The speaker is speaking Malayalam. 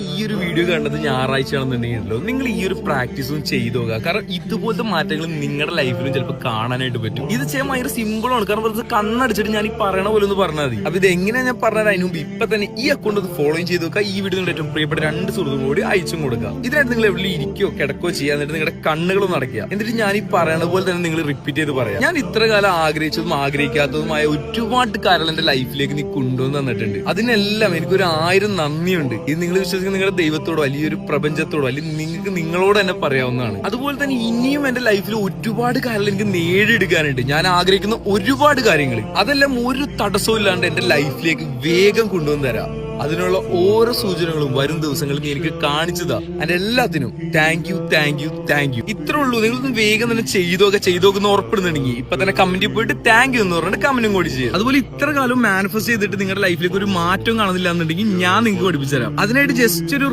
ഈ ഒരു വീഡിയോ കണ്ടത് ഞായറാഴ്ചയാണെന്നുണ്ടെങ്കിലോ നിങ്ങൾ ഈ ഒരു പ്രാക്ടീസും ചെയ്തു നോക്കുക. കാരണം ഇതുപോലത്തെ മാറ്റങ്ങൾ നിങ്ങളുടെ ലൈഫിലും ചിലപ്പോൾ കാണാനായിട്ട് പറ്റും. ഇത് ചെയ്യാൻ ഭയങ്കര സിമ്പിൾ ആണ്. കാരണം വെറുതെ കണ്ണടിച്ചിട്ട് ഞാൻ ഈ പറയണ പോലെ ഒന്ന് പറഞ്ഞാൽ മതി. അപ്പൊ ഇത് എങ്ങനെയാ ഞാൻ പറഞ്ഞത് അതിന് മുമ്പ് ഇപ്പൊ തന്നെ ഈ അക്കൗണ്ട് ഒന്ന് ഫോളോ ചെയ്ത് നോക്കുക. ഈ വീഡിയോ നിങ്ങളുടെ ഏറ്റവും പ്രിയപ്പെട്ട 2 സുഹൃത്തും കൂടി അയച്ചും കൊടുക്കുക. ഇതിനായിട്ട് നിങ്ങൾ എവിടെ ഇരിക്കോ കിടക്കോ ചെയ്യുക, എന്നിട്ട് നിങ്ങളുടെ കണ്ണുകളൊന്നും അടയ്ക്കുക. എന്നിട്ട് ഞാൻ ഈ പറയണ പോലെ തന്നെ നിങ്ങൾ റിപ്പീറ്റ് ചെയ്ത് പറയാം. ഞാൻ ഇത്ര കാലം ആഗ്രഹിച്ചതും ആഗ്രഹിക്കാത്തതുമായ ഒരുപാട് കാര്യങ്ങൾ എന്റെ ലൈഫിലേക്ക് നീ കൊണ്ടുവന്ന് തന്നിട്ടുണ്ട്. അതിനെല്ലാം എനിക്കൊരു 1000 നന്ദിയുണ്ട്. ഇത് നിങ്ങൾ വിശ്വസിക്കുന്ന നിങ്ങളുടെ ദൈവത്തോടോ വലിയൊരു പ്രപഞ്ചത്തോടോ അല്ലെങ്കിൽ നിങ്ങൾക്ക് നിങ്ങളോട് തന്നെ പറയാവുന്നതാണ്. അതുപോലെ തന്നെ ഇനിയും എന്റെ ലൈഫിൽ ഒരുപാട് കാര്യങ്ങൾ എനിക്ക് നേടിയെടുക്കാനുണ്ട്. ഞാൻ ആഗ്രഹിക്കുന്ന ഒരുപാട് കാര്യങ്ങൾ, അതെല്ലാം ഒരു തടസ്സവും ഇല്ലാണ്ട് എന്റെ ലൈഫിലേക്ക് വേഗം കൊണ്ടുവന്ന് തരാം. അതിനുള്ള ഓരോ സൂചനകളും വരും ദിവസങ്ങൾക്ക് എനിക്ക് കാണിച്ചതാ. അതിന്റെ എല്ലാത്തിനും താങ്ക് യു. ഇത്രേ ഉള്ളൂ. നിങ്ങളൊന്നും വേഗം തന്നെ ചെയ്തോക്കെന്ന് ഉറപ്പെടുന്നുണ്ടെങ്കിൽ ഇപ്പൊ തന്നെ കമന്റിൽ പോയിട്ട് താങ്ക് യു എന്ന് പറഞ്ഞിട്ട് കമന്റും കൂടി ചെയ്യാം. അതുപോലെ ഇത്ര കാലം മാനിഫെസ്റ്റ് ചെയ്തിട്ട് നിങ്ങളുടെ ലൈഫിലേക്ക് ഒരു മാറ്റം കാണുന്നില്ല എന്നുണ്ടെങ്കിൽ ഞാൻ നിങ്ങൾക്ക് പഠിപ്പിച്ചു തരാം. അതിനായിട്ട് ജസ്റ്റ് ഒരു